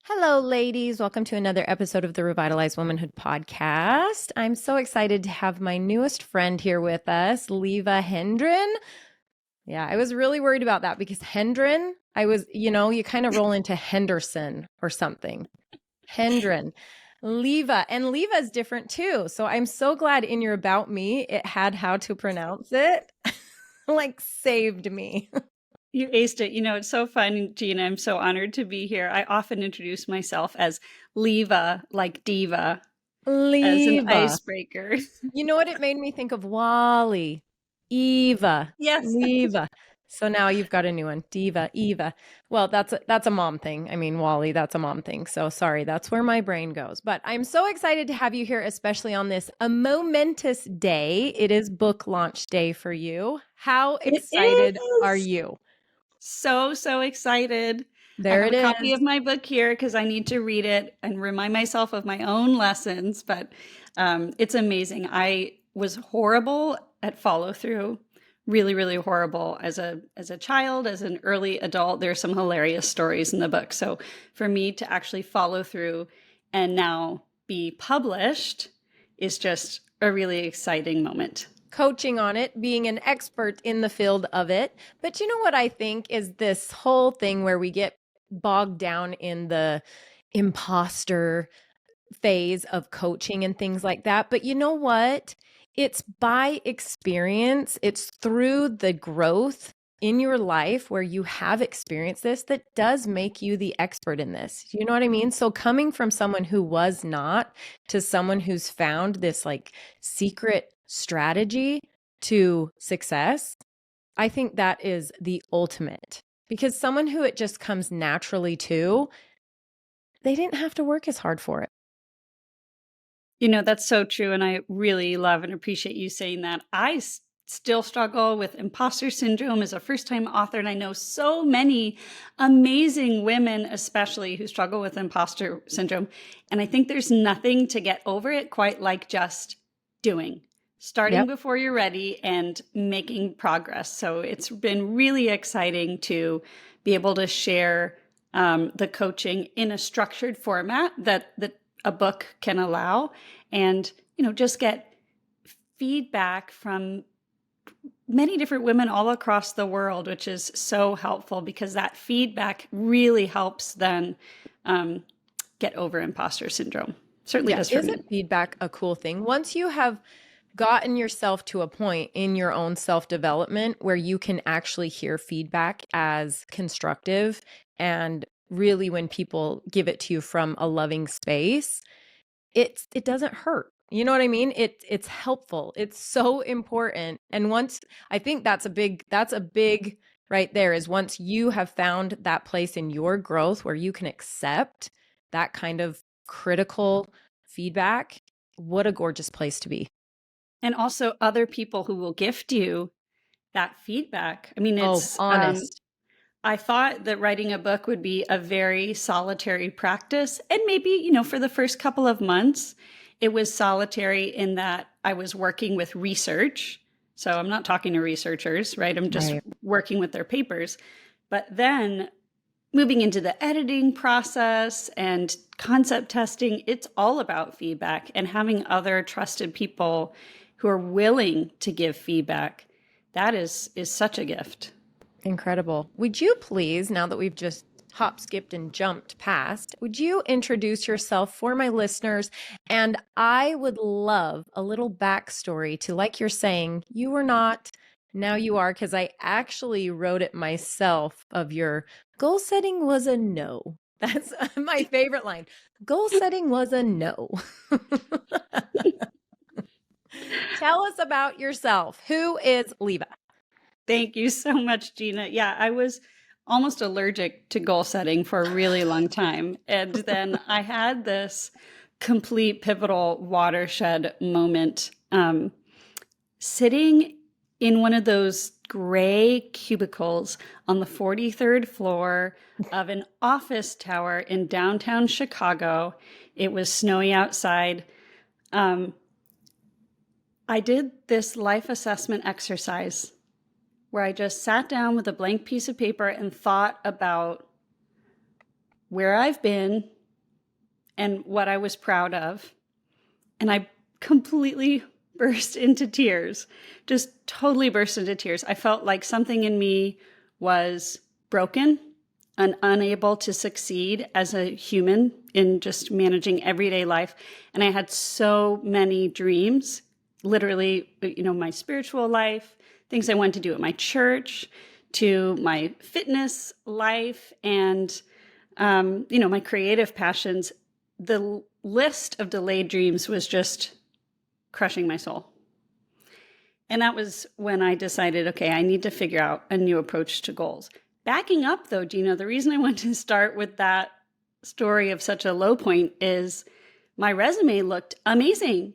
Hello, ladies. Welcome to another episode of the Revitalized Womanhood podcast. I'm so excited to have my newest friend here with us, Lieve Hendren. Yeah, I was really worried about that because Hendren, you kind of roll into Henderson or something. Hendren. Lieve. And Lieve is different too. So I'm so glad in your About Me, it had how to pronounce it. Like saved me. You aced it. It's so fun, Gina. I'm so honored to be here. I often introduce myself as Leva, like diva, as an Lieve. icebreaker. You know what? It made me think of Wally, Eva, Yes. Leva. So now you've got a new one, Diva, Eva. Well, that's a mom thing. I mean, Wally, that's a mom thing. So sorry, that's where my brain goes. But I'm so excited to have you here, especially on this a momentous day. It is book launch day for you. How It excited are is. you? So excited. I There have it a copy is. of my book here because I need to read it and remind myself of my own lessons. But it's amazing. I was horrible at follow through, really horrible as a child, as an early adult. There's some hilarious stories in the book. So for me to actually follow through and now be published is just a really exciting moment. Coaching on it, being an expert in the field of it. But you know what I think is this whole thing where we get bogged down in the imposter phase of coaching and things like that. But you know what? It's by experience, it's through the growth in your life where you have experienced this that does make you the expert in this. You know what I mean? So coming from someone who was not to someone who's found this like secret strategy to success, I think that is the ultimate. Because someone who it just comes naturally to, they didn't have to work as hard for it. That's so true. And I really love and appreciate you saying that. I still struggle with imposter syndrome as a first time author. And I know so many amazing women, especially who struggle with imposter syndrome. And I think there's nothing to get over it quite like just doing, starting Yep. before you're ready and making progress. So it's been really exciting to be able to share the coaching in a structured format that a book can allow, and just get feedback from many different women all across the world, which is so helpful because that feedback really helps then get over imposter syndrome. Certainly Yeah. does for me. Isn't feedback a cool thing? Once you have gotten yourself to a point in your own self-development where you can actually hear feedback as constructive, and really when people give it to you from a loving space, it doesn't hurt. You know what I mean? It's helpful. It's so important. And once I think that's a big right there is once you have found that place in your growth where you can accept that kind of critical feedback, what a gorgeous place to be. And also other people who will gift you that feedback. I mean, Oh, it's honest. I thought that writing a book would be a very solitary practice. And maybe, for the first couple of months, it was solitary in that I was working with research. So I'm not talking to researchers, right? I'm just Right. working with their papers. But then moving into the editing process and concept testing, it's all about feedback and having other trusted people who are willing to give feedback. That is such a gift. Incredible. Would you please, now that we've just hop, skipped, and jumped past, would you introduce yourself for my listeners? And I would love a little backstory to, like you're saying, you were not, now you are, because I actually wrote it myself of your goal setting was a no. That's my favorite line. Goal setting was a no. Tell us about yourself. Who is Leva? Thank you so much, Gina. Yeah, I was almost allergic to goal setting for a really long time. And then I had this complete pivotal watershed moment sitting in one of those gray cubicles on the 43rd floor of an office tower in downtown Chicago. It was snowy outside. I did this life assessment exercise where I just sat down with a blank piece of paper and thought about where I've been, and what I was proud of. And I completely burst into tears, just totally burst into tears. I felt like something in me was broken and unable to succeed as a human in just managing everyday life. And I had so many dreams, literally, my spiritual life, things I wanted to do at my church, to my fitness life, and, my creative passions. The list of delayed dreams was just crushing my soul. And that was when I decided, okay, I need to figure out a new approach to goals. Backing up though, Gina, the reason I want to start with that story of such a low point is my resume looked amazing.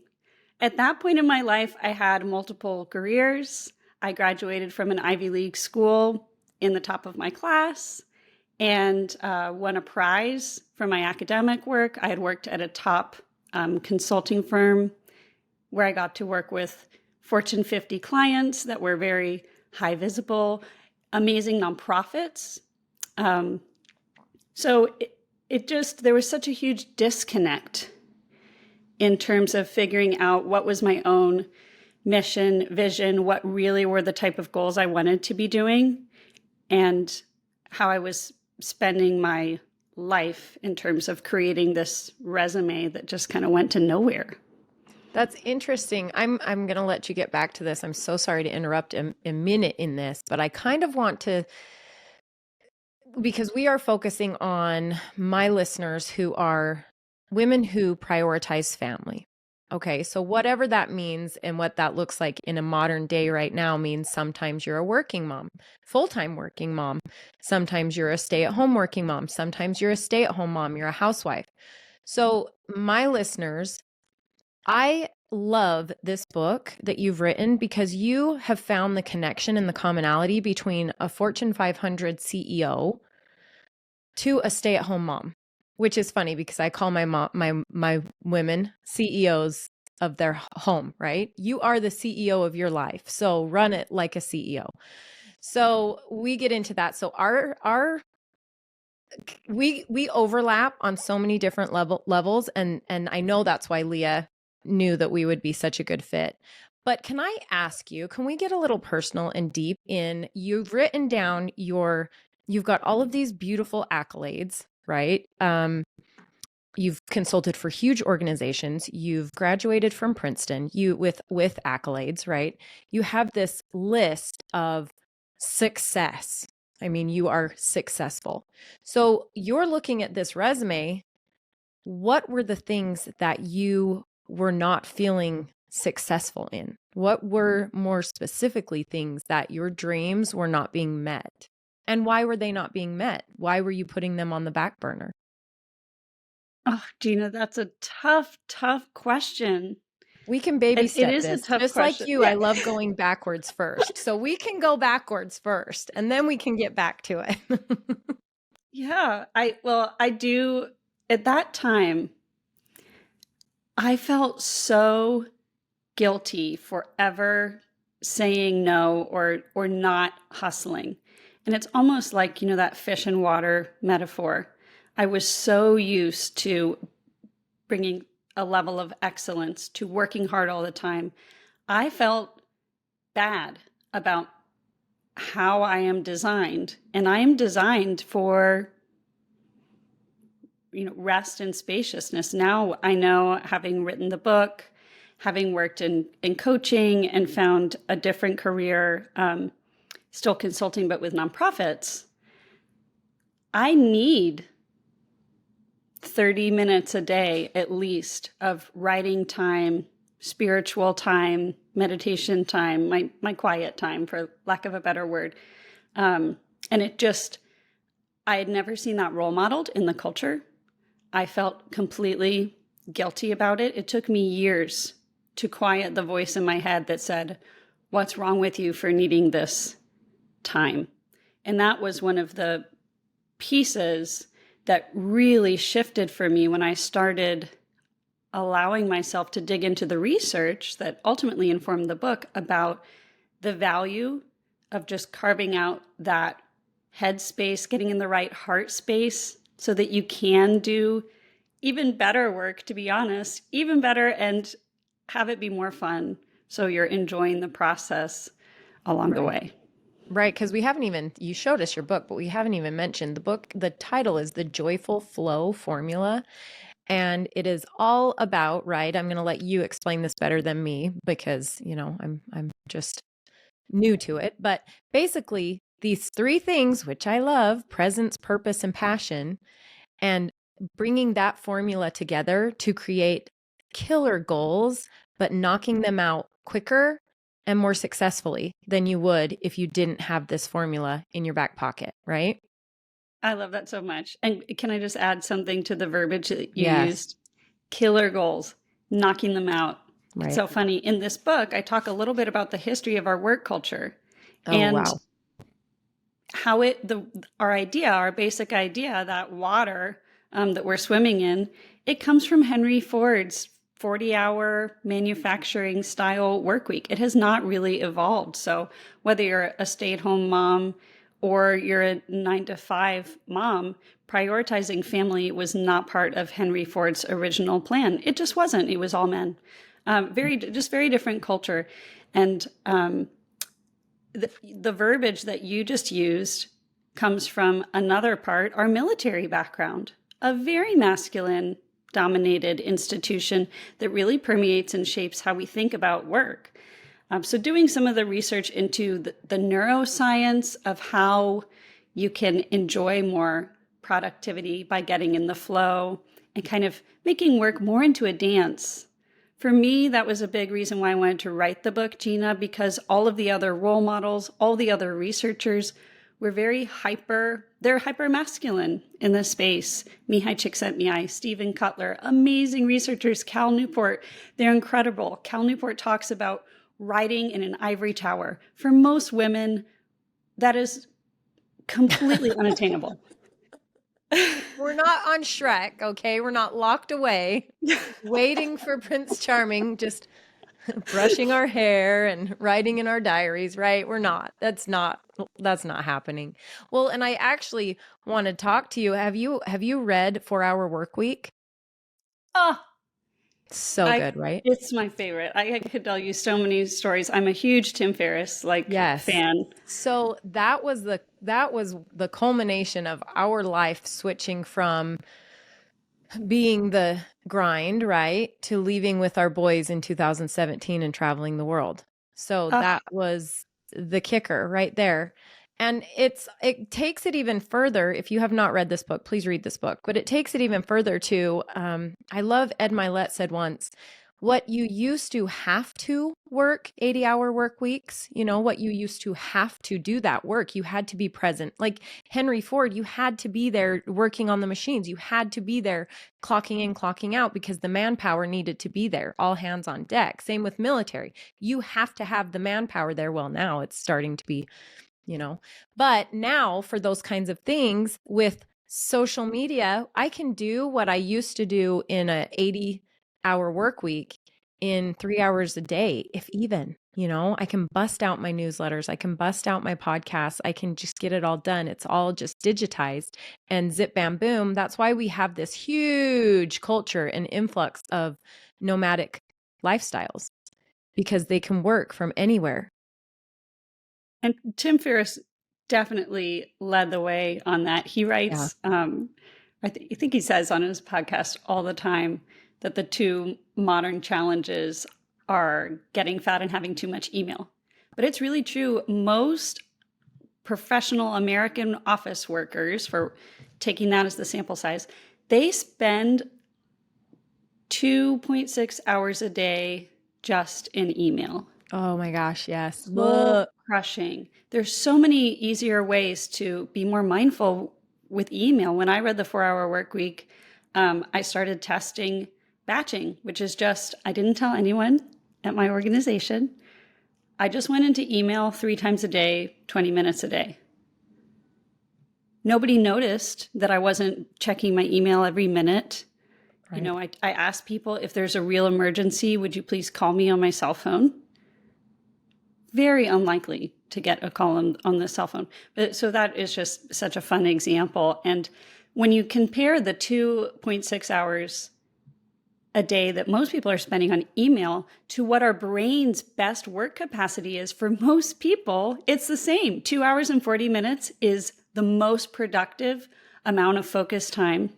At that point in my life, I had multiple careers. I graduated from an Ivy League school in the top of my class and won a prize for my academic work. I had worked at a top consulting firm where I got to work with Fortune 50 clients that were very high visible, amazing nonprofits. So there was such a huge disconnect in terms of figuring out what was my own mission, vision, what really were the type of goals I wanted to be doing, and how I was spending my life in terms of creating this resume that just kind of went to nowhere. That's interesting. I'm going to let you get back to this. I'm so sorry to interrupt a minute in this, but I kind of want to, because we are focusing on my listeners who are women who prioritize family. Okay, so whatever that means and what that looks like in a modern day right now means sometimes you're a working mom, full-time working mom. Sometimes you're a stay-at-home working mom. Sometimes you're a stay-at-home mom. You're a housewife. So my listeners, I love this book that you've written because you have found the connection and the commonality between a Fortune 500 CEO to a stay-at-home mom, which is funny because I call my mom, my women CEOs of their home, right? You are the CEO of your life, so run it like a CEO. So we get into that. So we overlap on so many different levels, and I know that's why Leah knew that we would be such a good fit. But can I ask you, can we get a little personal and deep in, you've written down you've got all of these beautiful accolades, right? You've consulted for huge organizations. You've graduated from Princeton, with accolades, right? You have this list of success. I mean, you are successful. So you're looking at this resume. What were the things that you were not feeling successful in? What were more specifically things that your dreams were not being met? And why were they not being met? Why were you putting them on the back burner? Oh, Gina, that's a tough, tough question. We can baby It step is a this. tough Just question. like you, Yeah. I love going backwards first. So we can go backwards first, and then we can get back to it. Yeah, I do. At that time, I felt so guilty for ever saying no or not hustling. And it's almost like, that fish and water metaphor. I was so used to bringing a level of excellence, to working hard all the time. I felt bad about how I am designed, and I am designed for rest and spaciousness. Now I know, having written the book, having worked in coaching and found a different career, still consulting, but with nonprofits, I need 30 minutes a day at least of writing time, spiritual time, meditation time, my quiet time, for lack of a better word. And I had never seen that role modeled in the culture. I felt completely guilty about it. It took me years to quiet the voice in my head that said, "What's wrong with you for needing this time?" And that was one of the pieces that really shifted for me when I started allowing myself to dig into the research that ultimately informed the book about the value of just carving out that head space, getting in the right heart space so that you can do even better work, to be honest, even better, and have it be more fun. So you're enjoying the process along the way. Right, because we haven't even, you showed us your book, but we haven't even mentioned the book. The title is The Joyful Flow Formula. And it is all about, right? I'm going to let you explain this better than me because, I'm just new to it. But basically, these three things, which I love, presence, purpose, and passion, and bringing that formula together to create killer goals, but knocking them out quicker and more successfully than you would if you didn't have this formula in your back pocket, right? I love that so much. And can I just add something to the verbiage that you Yes. used? Killer goals, knocking them out. It's Right. so funny. In this book, I talk a little bit about the history of our work culture Oh, and wow. how our basic idea that water that we're swimming in, it comes from Henry Ford's 40-hour manufacturing style work week. It has not really evolved. So whether you're a stay-at-home mom or you're a 9 to 5 mom, prioritizing family was not part of Henry Ford's original plan. It just wasn't. It was all men. Very different culture. And the verbiage that you just used comes from another part, our military background, a very masculine dominated institution that really permeates and shapes how we think about work. So doing some of the research into the neuroscience of how you can enjoy more productivity by getting in the flow and kind of making work more into a dance. For me, that was a big reason why I wanted to write the book, Gina, because all of the other role models, all the other researchers were they're hyper masculine in this space. Mihai Csikszentmihalyi, Stephen Cutler, amazing researchers, Cal Newport, they're incredible. Cal Newport talks about riding in an ivory tower. For most women, that is completely unattainable. We're not on Shrek, okay? We're not locked away, waiting for Prince Charming, just brushing our hair and writing in our diaries, right? We're not. That's not happening. Well, and I actually want to talk to you. Have you read 4 Hour Work Week? Oh, So good, right? it's my favorite. I could tell you so many stories. I'm a huge Tim Ferriss Yes. fan. So that was the culmination of our life switching from being the grind, right, to leaving with our boys in 2017 and traveling the world. So Uh, that was the kicker right there. And it takes it even further. If you have not read this book, please read this book. But it takes it even further to, I love Ed Milet said once, what you used to have to work 80-hour work weeks, what you used to have to do that work, you had to be present. Like Henry Ford, you had to be there working on the machines. You had to be there clocking in, clocking out because the manpower needed to be there, all hands on deck. Same with military. You have to have the manpower there. Well, now it's starting to be, but now for those kinds of things with social media, I can do what I used to do in a 80-hour work week in 3 hours a day, if even. I can bust out my newsletters. I can bust out my podcasts. I can just get it all done. It's all just digitized and zip, bam, boom. That's why we have this huge culture and influx of nomadic lifestyles because they can work from anywhere. and Tim Ferriss definitely led the way on that. He Yeah. writes, I think he says on his podcast all the time that the two modern challenges are getting fat and having too much email. But it's really true. Most professional American office workers, for taking that as the sample size, they spend 2.6 hours a day just in email. Oh my gosh, yes. Soul crushing. There's so many easier ways to be more mindful with email. When I read the 4 Hour Work Week, I started testing batching, which is just, I didn't tell anyone at my organization. I just went into email 3 times a day, 20 minutes a day. Nobody noticed that I wasn't checking my email every minute. Right. I asked people, if there's a real emergency, would you please call me on my cell phone? Very unlikely to get a call on the cell phone. So that is just such a fun example. And when you compare the 2.6 hours a day that most people are spending on email to what our brain's best work capacity is for most people, it's the same. 2 hours and 40 minutes is the most productive amount of focus time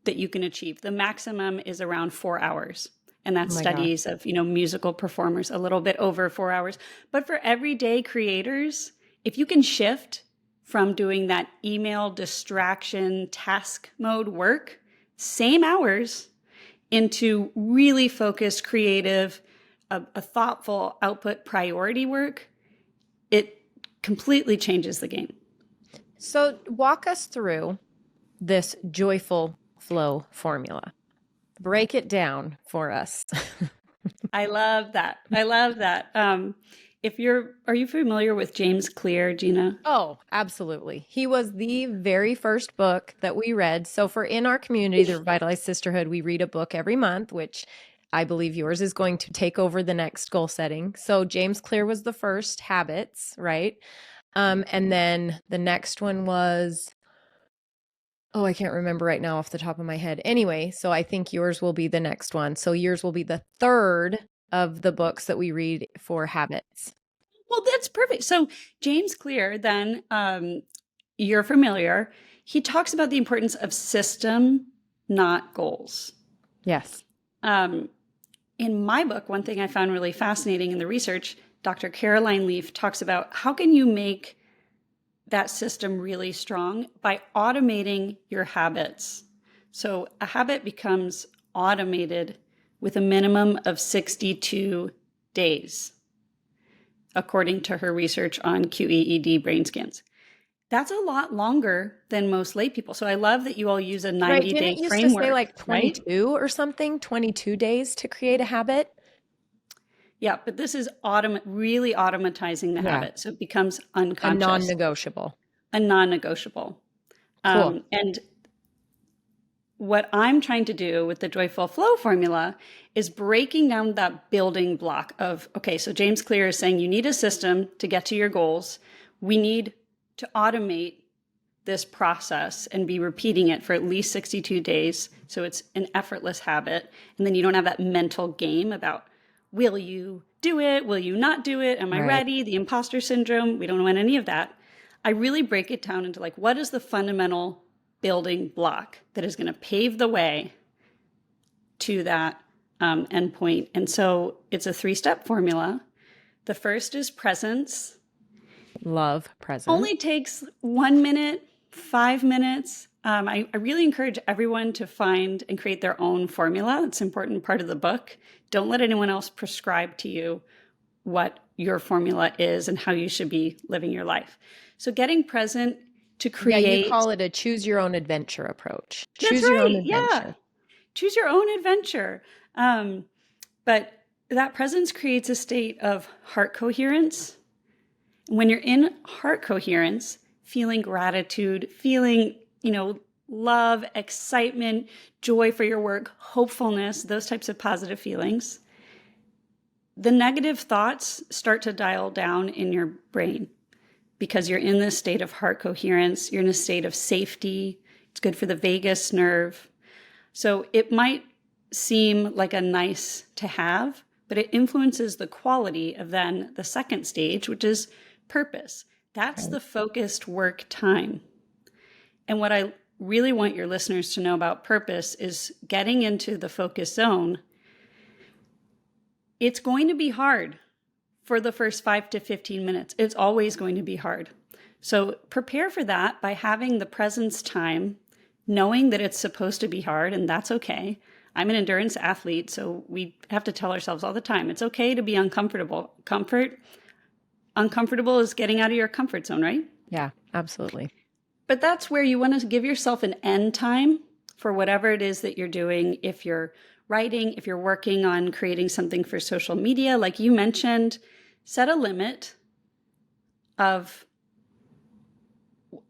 that you can achieve. The maximum is around 4 hours. And that's studies of, musical performers, a little bit over 4 hours. But for everyday creators, if you can shift from doing that email distraction task mode work, same hours, into really focused, creative, a thoughtful output priority work, it completely changes the game. So walk us through this joyful flow formula. Break it down for us. I love that. I love that. Are you familiar with James Clear, Gina? Oh, absolutely. He was the very first book that we read. So in our community, the Revitalized Sisterhood, we read a book every month, which I believe yours is going to take over the next goal setting. So James Clear was the first, Habits, right? And then the next one was, I can't remember right now off the top of my head. Anyway, so I think yours will be the next one. So yours will be the third of the books that we read for habits. Well, that's perfect. So James Clear, then you're familiar. He talks about the importance of system, not goals. Yes. In my book, one thing I found really fascinating in the research, Dr. Caroline Lieve talks about how can you make that system really strong by automating your habits. So a habit becomes automated with a minimum of 62 days, according to her research on QEED brain scans. That's a lot longer than most lay people. So I love that you all use a 90-day framework. Didn't you say like 22 or something? 22 days to create a habit? Yeah, but this is really automatizing the habit. So it becomes unconscious. A non-negotiable. A non-negotiable. Cool. And what I'm trying to do with the Joyful Flow formula is breaking down that building block of, okay, so James Clear is saying you need a system to get to your goals. We need to automate this process and be repeating it for at least 62 days. So it's an effortless habit. And then you don't have that mental game about, will you do it? Will you not do it? Am I ready? The imposter syndrome. We don't want any of that. I really break it down into what is the fundamental building block that is going to pave the way to that endpoint. And so it's a 3-step formula. The first is presence. Love presence. Only takes 1 minute, 5 minutes. I really encourage everyone to find and create their own formula. It's an important part of the book. Don't let anyone else prescribe to you what your formula is and how you should be living your life. So getting present to create. Yeah, you call it a choose your own adventure approach. Choose your own adventure. Yeah. Choose your own adventure. But that presence creates a state of heart coherence. When you're in heart coherence, feeling gratitude, feeling, love, excitement, joy for your work, hopefulness, those types of positive feelings, the negative thoughts start to dial down in your brain because you're in this state of heart coherence. You're in a state of safety. It's good for the vagus nerve. So it might seem like a nice to have, but it influences the quality of then the second stage, which is purpose. That's the focused work time. And what I really want your listeners to know about purpose is getting into the focus zone. It's going to be hard for the first 5 to 15 minutes. It's always going to be hard. So prepare for that by having the presence time, knowing that it's supposed to be hard, and that's okay. I'm an endurance athlete, so we have to tell ourselves all the time, it's okay to be uncomfortable. Uncomfortable is getting out of your comfort zone, right? Yeah, absolutely. But that's where you want to give yourself an end time for whatever it is that you're doing. If you're writing, if you're working on creating something for social media, like you mentioned, set a limit of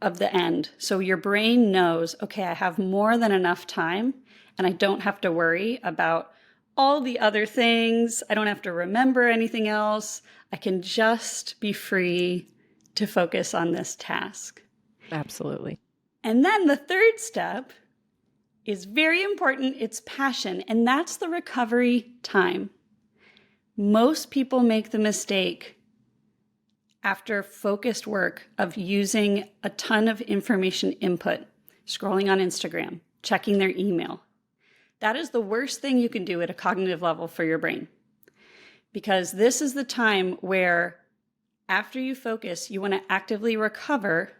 the end. So your brain knows, okay, I have more than enough time and I don't have to worry about all the other things. I don't have to remember anything else. I can just be free to focus on this task. Absolutely. And then the third step is very important. It's passion, and that's the recovery time. Most people make the mistake after focused work of using a ton of information input, scrolling on Instagram, checking their email. That is the worst thing you can do at a cognitive level for your brain, because this is the time where after you focus, you want to actively recover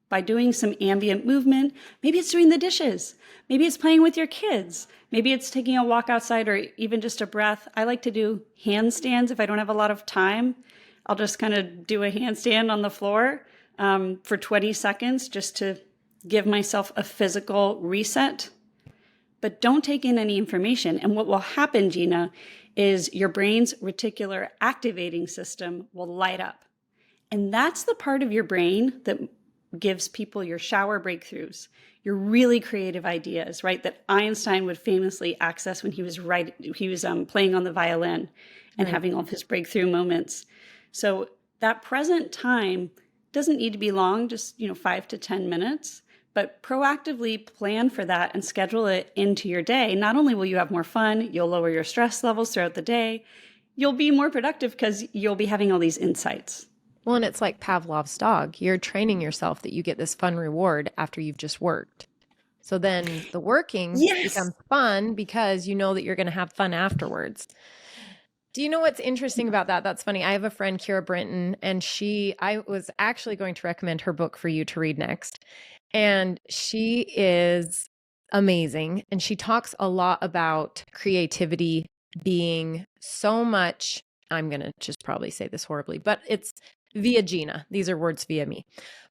by doing some ambient movement. Maybe it's doing the dishes. Maybe it's playing with your kids. Maybe it's taking a walk outside or even just a breath. I like to do handstands if I don't have a lot of time. I'll just kind of do a handstand on the floor for 20 seconds just to give myself a physical reset. But don't take in any information. And what will happen, Gina, is your brain's reticular activating system will light up. And that's the part of your brain that gives people your shower breakthroughs, your really creative ideas, right? That Einstein would famously access when he was playing on the violin and having all of his breakthrough moments. So that present time doesn't need to be long, just 5 to 10 minutes. But proactively plan for that and schedule it into your day. Not only will you have more fun, you'll lower your stress levels throughout the day, you'll be more productive because you'll be having all these insights. Well, and it's like Pavlov's dog. You're training yourself that you get this fun reward after you've just worked. So then the working becomes fun because you know that you're going to have fun afterwards. Do you know what's interesting about that? That's funny. I have a friend, Kira Brinton, and I was actually going to recommend her book for you to read next. And she is amazing. And she talks a lot about creativity being so much, I'm going to just probably say this horribly, but it's via Gina. These are words via me.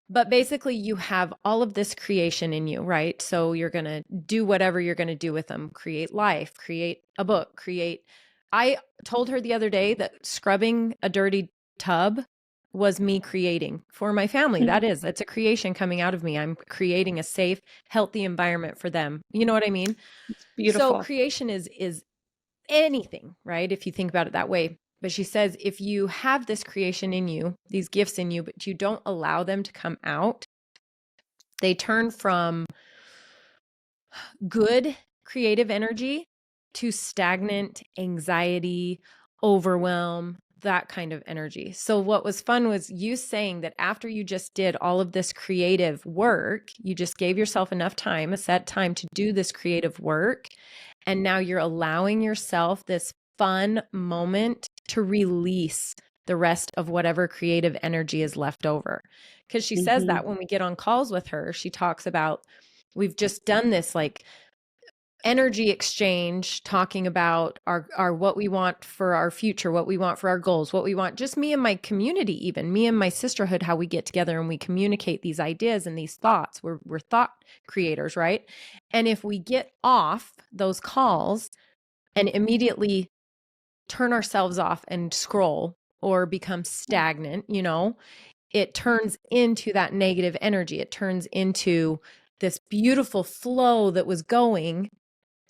But basically, you have all of this creation in you, right? So you're going to do whatever you're going to do with them, create life, create a book, I told her the other day that scrubbing a dirty tub was me creating for my family. It's a creation coming out of me. I'm creating a safe, healthy environment for them. You know what I mean? It's beautiful. So creation is anything, right? If you think about it that way. But she says, if you have this creation in you, these gifts in you, but you don't allow them to come out, they turn from good creative energy to stagnant anxiety, overwhelm, that kind of energy. So what was fun was you saying that after you just did all of this creative work, you just gave yourself enough time, a set time to do this creative work. And now you're allowing yourself this fun moment to release the rest of whatever creative energy is left over. Because she says that when we get on calls with her, she talks about, we've just done this like energy exchange, talking about our what we want for our future, what we want for our goals, what we want, just me and my community, even me and my sisterhood, how we get together and we communicate these ideas and these thoughts. We're thought creators, right? And if we get off those calls and immediately turn ourselves off and scroll or become stagnant, it turns into that negative energy. It turns into this beautiful flow that was going.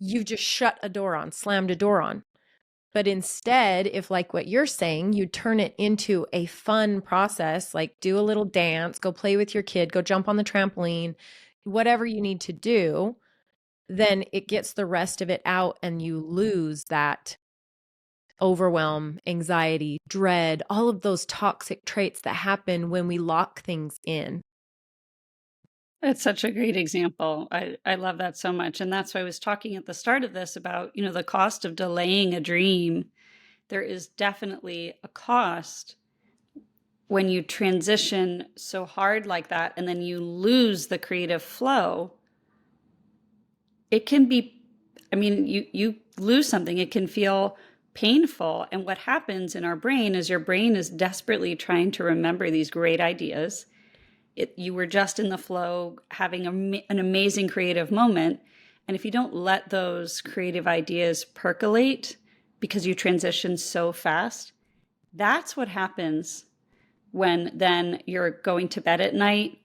You've just shut a door on, slammed a door on. But instead, if like what you're saying, you turn it into a fun process, like do a little dance, go play with your kid, go jump on the trampoline, whatever you need to do, then it gets the rest of it out and you lose that overwhelm, anxiety, dread, all of those toxic traits that happen when we lock things in. That's such a great example. I love that so much. And that's why I was talking at the start of this about, the cost of delaying a dream. There is definitely a cost when you transition so hard like that and then you lose the creative flow. It can be, you lose something. It can feel painful. And what happens in our brain is your brain is desperately trying to remember these great ideas. You were just in the flow, having an amazing creative moment. And if you don't let those creative ideas percolate because you transition so fast, that's what happens when then you're going to bed at night.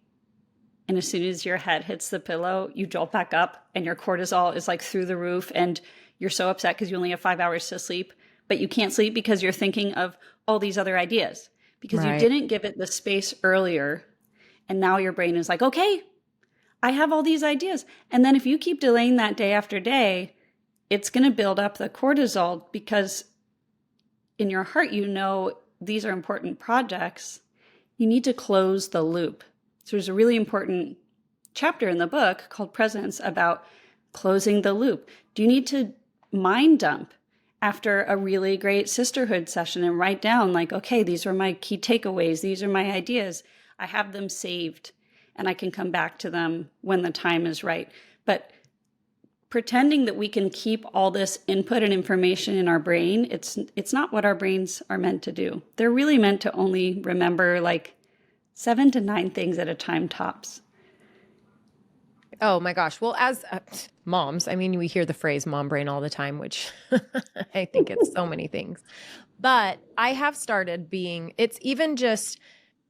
And as soon as your head hits the pillow, you jolt back up and your cortisol is like through the roof. And you're so upset because you only have 5 hours to sleep, but you can't sleep because you're thinking of all these other ideas because you didn't give it the space earlier. And now your brain is like, okay, I have all these ideas. And then if you keep delaying that day after day, it's going to build up the cortisol because in your heart, you know, these are important projects. You need to close the loop. So there's a really important chapter in the book called Presence about closing the loop. Do you need to mind dump after a really great sisterhood session and write down like, okay, these are my key takeaways. These are my ideas. I have them saved and I can come back to them when the time is right. But pretending that we can keep all this input and information in our brain, it's not what our brains are meant to do. They're really meant to only remember like 7 to 9 things at a time tops. Oh my gosh. Well, as moms, I mean, we hear the phrase mom brain all the time, which I think it's so many things. But I have started it's even just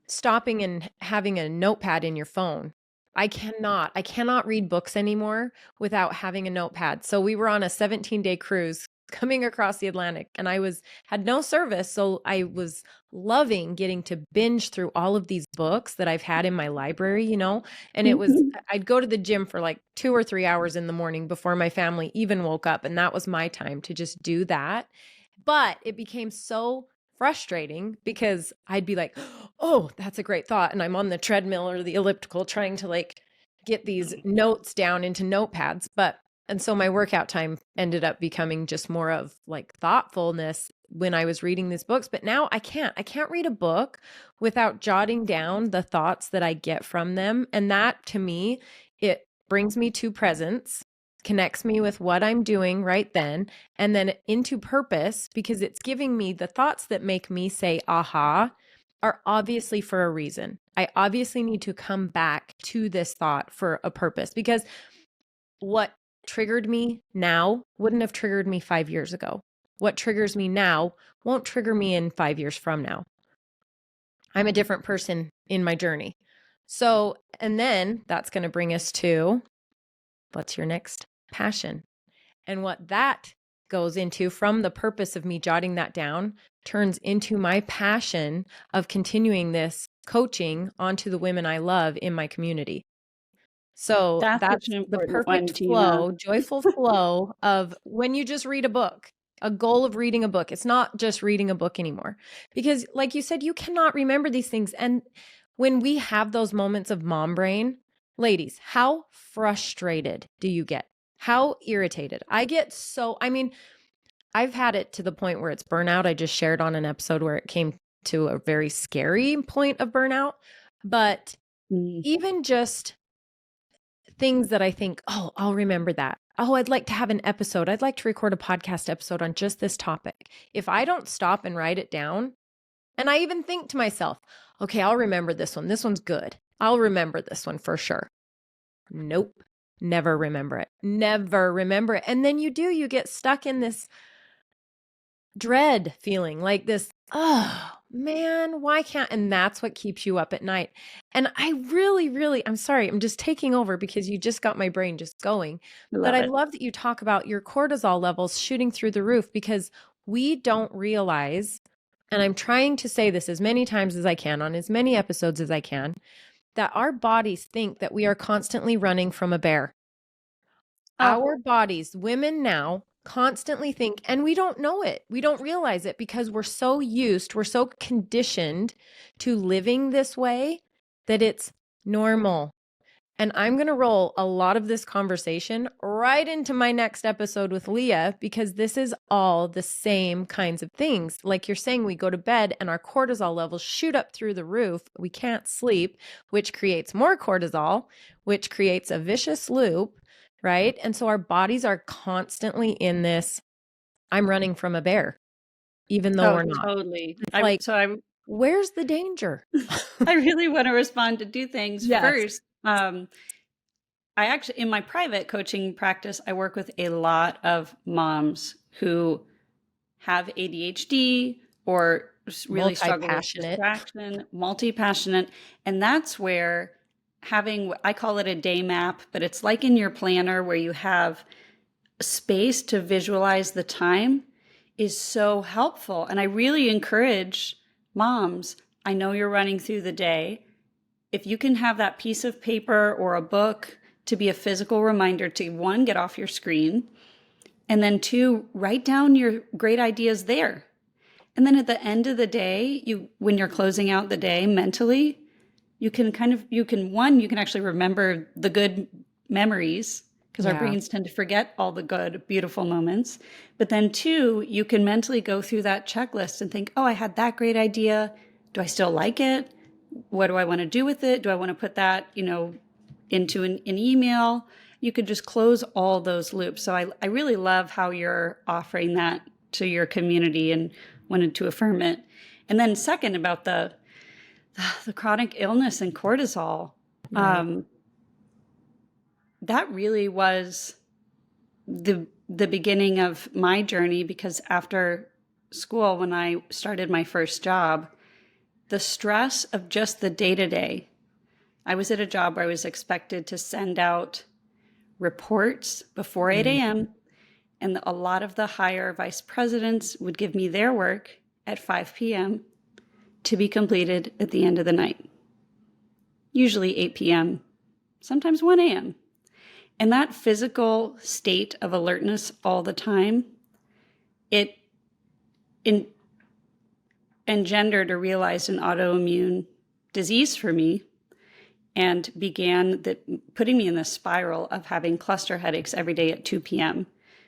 stopping and having a notepad in your phone. I cannot read books anymore without having a notepad. So we were on a 17-day cruise coming across the Atlantic and had no service. So I was loving getting to binge through all of these books that I've had in my library, and I'd go to the gym for like 2 or 3 hours in the morning before my family even woke up. And that was my time to just do that. But it became so frustrating because I'd be like, oh, that's a great thought. And I'm on the treadmill or the elliptical trying to like get these notes down into notepads. And so my workout time ended up becoming just more of like thoughtfulness when I was reading these books. But now I can't read a book without jotting down the thoughts that I get from them. And that to me, it brings me to presence, connects me with what I'm doing right then, and then into purpose, because it's giving me the thoughts that make me say, aha, are obviously for a reason. I obviously need to come back to this thought for a purpose, because what triggered me now wouldn't have triggered me 5 years ago. What triggers me now won't trigger me in 5 years from now. I'm a different person in my journey. So, and then that's going to bring us to, what's your next passion? And what that goes into from the purpose of me jotting that down turns into my passion of continuing this coaching onto the women I love in my community. So That's that's such an the important one, perfect Gina. flow, joyful flow of when you just read a book, a goal of reading a book. It's not just reading a book anymore, because like you said, you cannot remember these things. And when we have those moments of mom brain, ladies, how frustrated do you get? How irritated? I've had it to the point where it's burnout. I just shared on an episode where it came to a very scary point of burnout. But even just things that I think, oh, I'll remember that. Oh, I'd like to have an episode. I'd like to record a podcast episode on just this topic. If I don't stop and write it down, and I even think to myself, okay, I'll remember this one. This one's good. I'll remember this one for sure. Nope. Never remember it. Never remember it. And then you get stuck in this dread feeling, like this, oh man, why can't, and that's what keeps you up at night. And I really, I'm sorry, I'm just taking over because you just got my brain just going. But I love that you talk about your cortisol levels shooting through the roof, because we don't realize, and I'm trying to say this as many times as I can on as many episodes as I can, that our bodies think that we are constantly running from a bear. Our bodies, women now, constantly think, and we don't know it. We don't realize it because we're so conditioned to living this way that it's normal. And I'm going to roll a lot of this conversation right into my next episode with Leah, because this is all the same kinds of things. Like you're saying, we go to bed and our cortisol levels shoot up through the roof. We can't sleep, which creates more cortisol, which creates a vicious loop, right? And so our bodies are constantly in this, I'm running from a bear, even though we're not. Totally. Where's the danger? I really want to respond to 2 things. Yes. First, I actually, in my private coaching practice, I work with a lot of moms who have ADHD or really struggle with distraction, multi-passionate. And that's where having, I call it a day map, but it's like in your planner where you have space to visualize the time, is so helpful. And I really encourage moms, I know you're running through the day. if you can have that piece of paper or a book to be a physical reminder to, one, get off your screen, and then two, write down your great ideas there. And then at the end of the day, when you're closing out the day mentally, you can actually remember the good memories, because our brains tend to forget all the good, beautiful moments. But then two, you can mentally go through that checklist and think, oh, I had that great idea. Do I still like it? What do I want to do with it? Do I want to put that, into an email? You could just close all those loops. So I really love how you're offering that to your community and wanted to affirm it. And then second, about the chronic illness and cortisol, that really was the beginning of my journey, because after school, when I started my first job, the stress of just the day-to-day, I was at a job where I was expected to send out reports before 8 a.m. And a lot of the higher vice presidents would give me their work at 5 p.m. to be completed at the end of the night, usually 8 p.m., sometimes 1 a.m. And that physical state of alertness all the time, it engendered or realized an autoimmune disease for me, and began putting me in the spiral of having cluster headaches every day at 2 p.m.,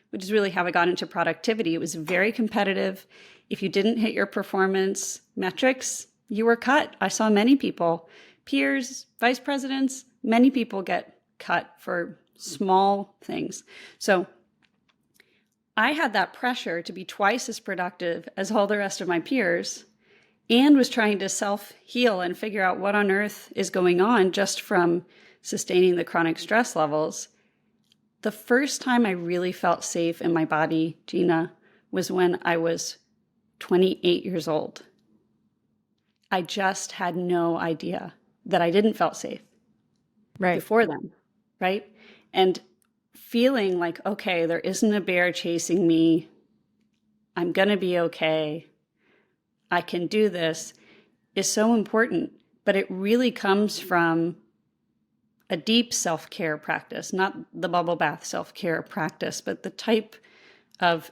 which is really how I got into productivity. It was very competitive. If you didn't hit your performance metrics, you were cut. I saw many people, peers, vice presidents, many people get cut for small things. So I had that pressure to be twice as productive as all the rest of my peers, and was trying to self-heal and figure out what on earth is going on just from sustaining the chronic stress levels. The first time I really felt safe in my body, Gina, was when I was 28 years old. I just had no idea that I didn't feel safe before then, right? And feeling like, okay, there isn't a bear chasing me. I'm going to be okay. I can do this, is so important. But it really comes from a deep self-care practice, not the bubble bath self-care practice, but the type of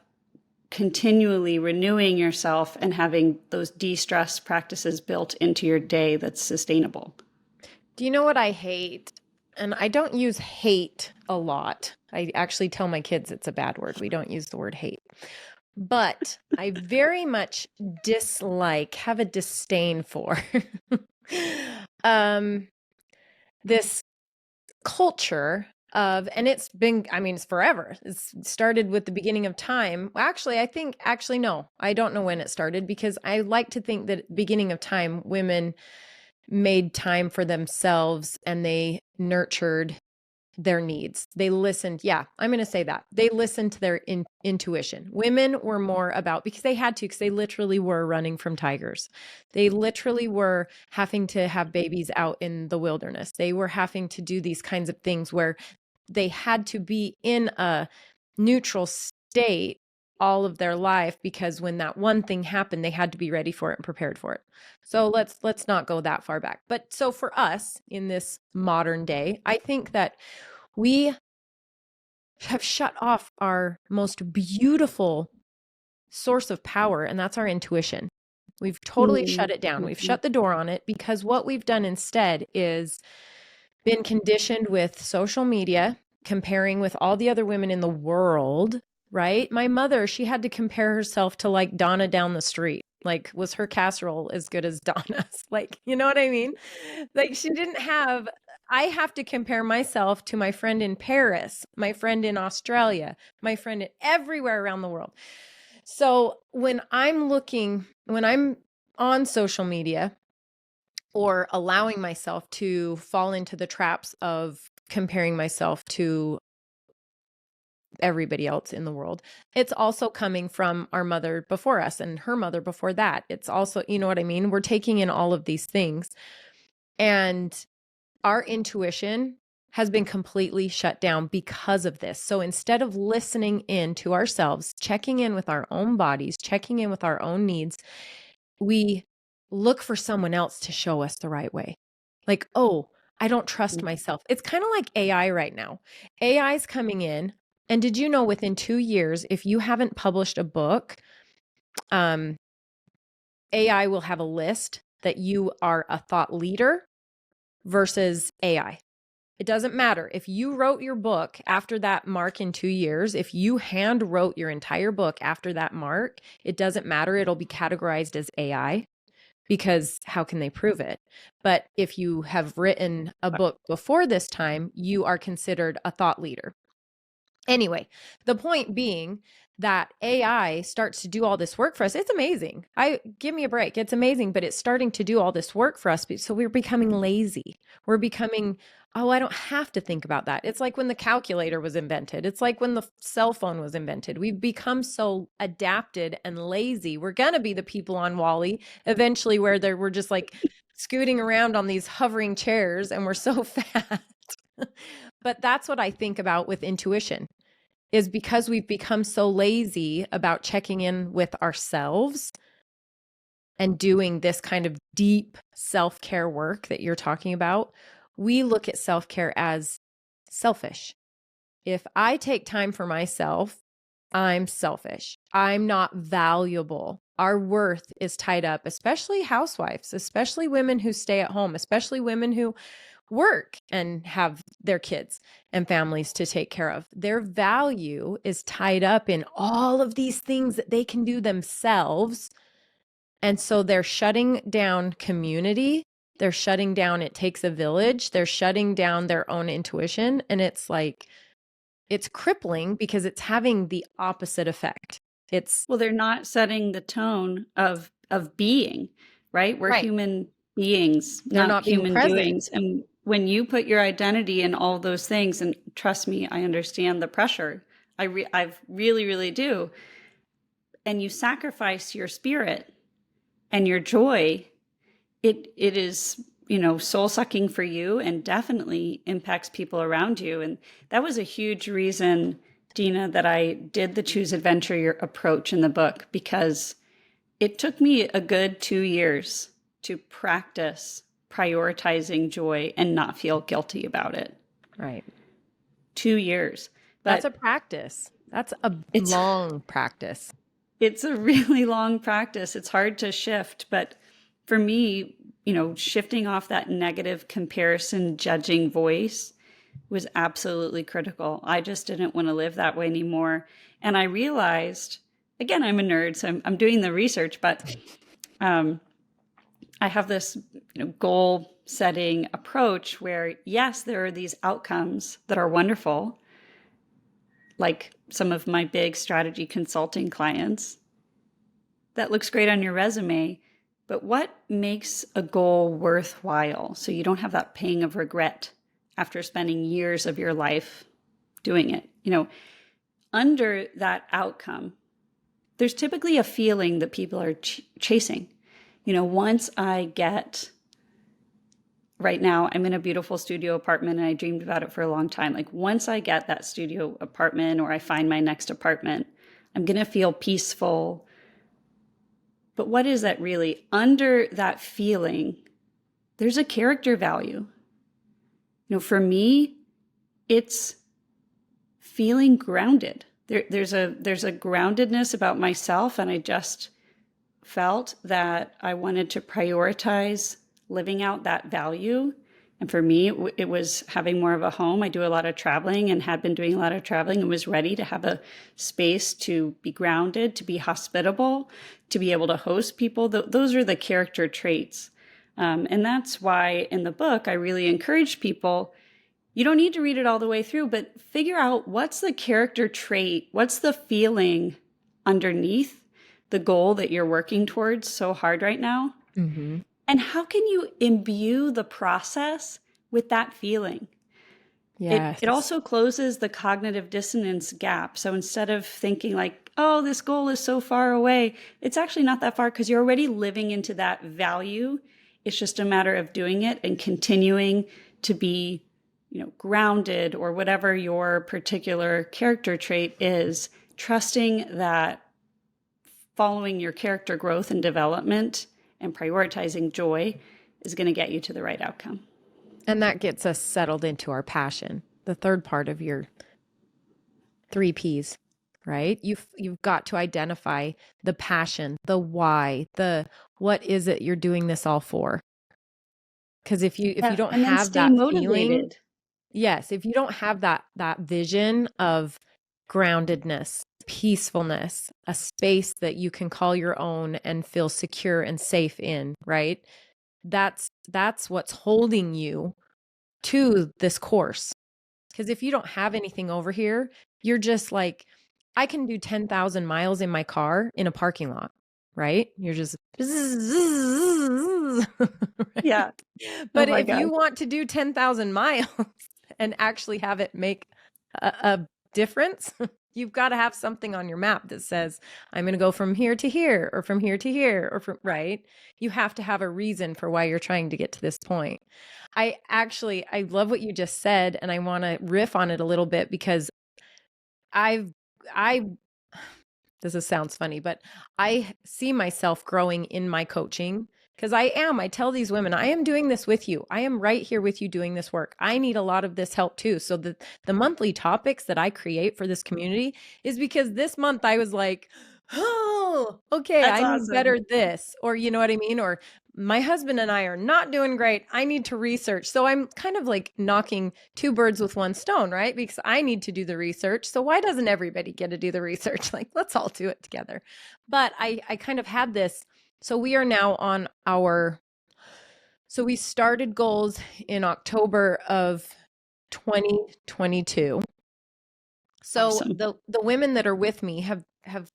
continually renewing yourself and having those de-stress practices built into your day that's sustainable. Do you know what I hate? And I don't use hate a lot. I actually tell my kids it's a bad word. We don't use the word hate. But I very much have a disdain for this culture of, and it's been, it's forever. It's started with the beginning of time. No, I don't know when it started, because I like to think that at the beginning of time, women made time for themselves and they nurtured their needs. They listened. Yeah, I'm going to say that. They listened to their intuition. Women were more about, because they had to, because they literally were running from tigers. They literally were having to have babies out in the wilderness. They were having to do these kinds of things where they had to be in a neutral state all of their life, because when that one thing happened, they had to be ready for it and prepared for it. So let's not go that far back. But so for us in this modern day, I think that we have shut off our most beautiful source of power, and that's our intuition. We've totally shut it down. We've shut the door on it, because what we've done instead is been conditioned with social media, comparing with all the other women in the world, right? My mother, she had to compare herself to like Donna down the street. Like, was her casserole as good as Donna's? Like, you know what I mean? Like, I have to compare myself to my friend in Paris, my friend in Australia, my friend everywhere around the world. So when I'm on social media, or allowing myself to fall into the traps of comparing myself to everybody else in the world, it's also coming from our mother before us and her mother before that. It's also, you know what I mean? We're taking in all of these things, and our intuition has been completely shut down because of this. So instead of listening in to ourselves, checking in with our own bodies, checking in with our own needs, we look for someone else to show us the right way. Like, oh, I don't trust myself. It's kind of like AI right now. AI is coming in. And did you know within 2 years, if you haven't published a book, um, AI will have a list that you are a thought leader versus AI. It doesn't matter. If you wrote your book after that mark in 2 years, if you hand wrote your entire book after that mark, it doesn't matter. It'll be categorized as AI because how can they prove it? But if you have written a book before this time, you are considered a thought leader. Anyway, the point being that AI starts to do all this work for us. It's amazing. Give me a break. It's amazing, but it's starting to do all this work for us. So we're becoming lazy. We're becoming, oh, I don't have to think about that. It's like when the calculator was invented. It's like when the cell phone was invented. We've become so adapted and lazy. We're going to be the people on Wall-E eventually where we're just like scooting around on these hovering chairs and we're so fat. But that's what I think about with intuition, is because we've become so lazy about checking in with ourselves and doing this kind of deep self-care work that you're talking about. We look at self-care as selfish. If I take time for myself, I'm selfish. I'm not valuable. Our worth is tied up, especially housewives, especially women who stay at home, especially women who work and have their kids and families to take care of. Their value is tied up in all of these things that they can do themselves. And so they're shutting down community. They're shutting down, it takes a village. They're shutting down their own intuition. And it's like, it's crippling because it's having the opposite effect. Well, they're not setting the tone of being, right? We're right. human beings, They're not being human present. doings. And when you put your identity in all those things, and trust me, I understand the pressure. I really, really do. And you sacrifice your spirit and your joy, it is, soul sucking for you and definitely impacts people around you. And that was a huge reason, Gina, that I did the Choose Adventure approach in the book, because it took me a good 2 years to practice prioritizing joy and not feel guilty about it. Right. 2 years. But that's a practice. That's a long practice. It's a really long practice. It's hard to shift. But for me, shifting off that negative comparison, judging voice was absolutely critical. I just didn't want to live that way anymore. And I realized, again, I'm a nerd, so I'm doing the research, but I have this goal setting approach where, yes, there are these outcomes that are wonderful, like some of my big strategy consulting clients. That looks great on your resume, but what makes a goal worthwhile so you don't have that pang of regret after spending years of your life doing it? Under that outcome, there's typically a feeling that people are chasing. Once I get, right now, I'm in a beautiful studio apartment and I dreamed about it for a long time. Like once I get that studio apartment or I find my next apartment, I'm going to feel peaceful. But what is that really? Under that feeling, there's a character value. For me, it's feeling grounded. There's a groundedness about myself, and I just felt that I wanted to prioritize living out that value. And for me, it was having more of a home. I do a lot of traveling and had been doing a lot of traveling and was ready to have a space to be grounded, to be hospitable, to be able to host people. Those are the character traits. And that's why in the book, I really encourage people, you don't need to read it all the way through, but figure out what's the character trait, what's the feeling underneath the goal that you're working towards so hard right now. Mm-hmm. And how can you imbue the process with that feeling? Yes. It also closes the cognitive dissonance gap. So instead of thinking like, oh, this goal is so far away, it's actually not that far because you're already living into that value. It's just a matter of doing it and continuing to be, grounded, or whatever your particular character trait is, trusting that following your character growth and development and prioritizing joy is going to get you to the right outcome. And that gets us settled into our passion, the third part of your 3 Ps, right? You've got to identify the passion, the why, the what is it you're doing this all for? Because if you don't And then have stay that feeling, motivated. yes, if you don't have that vision of groundedness, peacefulness, a space that you can call your own and feel secure and safe in, right? That's what's holding you to this course. Because if you don't have anything over here, you're just like, I can do 10,000 miles in my car in a parking lot, right? You're just, right? Yeah. Oh But my if gosh. you want to do 10,000 miles and actually have it make a difference, you've got to have something on your map that says, I'm going to go from here to here, or from here to here, or from, right? You have to have a reason for why you're trying to get to this point. I love what you just said, and I want to riff on it a little bit because I've, I, this sounds funny, but I see myself growing in my coaching because I tell these women, I am doing this with you. I am right here with you doing this work. I need a lot of this help too. So the monthly topics that I create for this community is because this month I was like, oh, okay, That's I need awesome. better this, or you know what I mean? Or my husband and I are not doing great. I need to research. So I'm kind of like knocking two birds with one stone, right? Because I need to do the research. So why doesn't everybody get to do the research? Like, let's all do it together. But I kind of had this. So we are now on so we started goals in October of 2022. So Awesome. the women that are with me have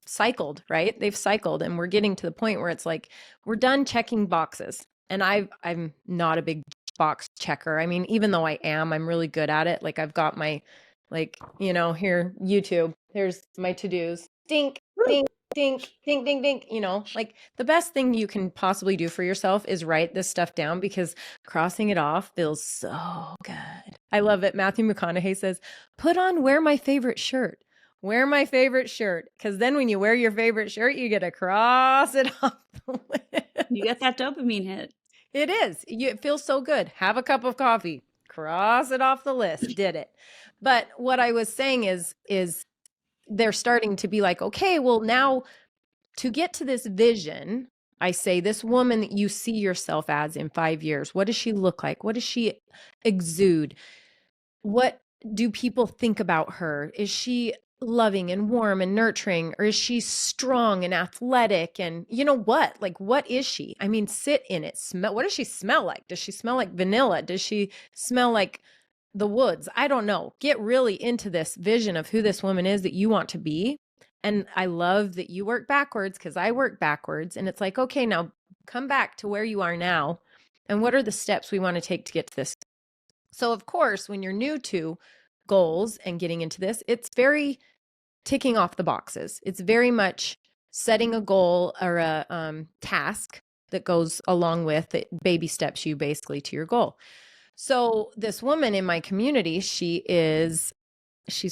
cycled, right? They've cycled, and we're getting to the point where it's like we're done checking boxes. And I'm not a big box checker. I mean, even though I'm really good at it. Like I've got my here YouTube. Here's my to-dos. Dink, Woo. dink, dink, dink, dink, dink. Like the best thing you can possibly do for yourself is write this stuff down because crossing it off feels so good. I love it. Matthew McConaughey says, wear my favorite shirt. Wear my favorite shirt. Because then when you wear your favorite shirt, you get to cross it off the list. You get that dopamine hit. It is. It feels so good. Have a cup of coffee. Cross it off the list. Did it. But what I was saying is they're starting to be like, okay, well, now to get to this vision, I say, this woman that you see yourself as in 5 years, what does she look like? What does she exude? What do people think about her? Is she loving and warm and nurturing, or is she strong and athletic? And you know what? Like, what is she? I mean, sit in it. Smell. What does she smell like? Does she smell like vanilla? Does she smell like the woods? I don't know. Get really into this vision of who this woman is that you want to be. And I love that you work backwards because I work backwards. And it's like, okay, now come back to where you are now. And what are the steps we want to take to get to this? So, of course, when you're new to goals and getting into this, it's very ticking off the boxes. It's very much setting a goal or a task that goes along with it, baby steps you basically to your goal. So this woman in my community, she's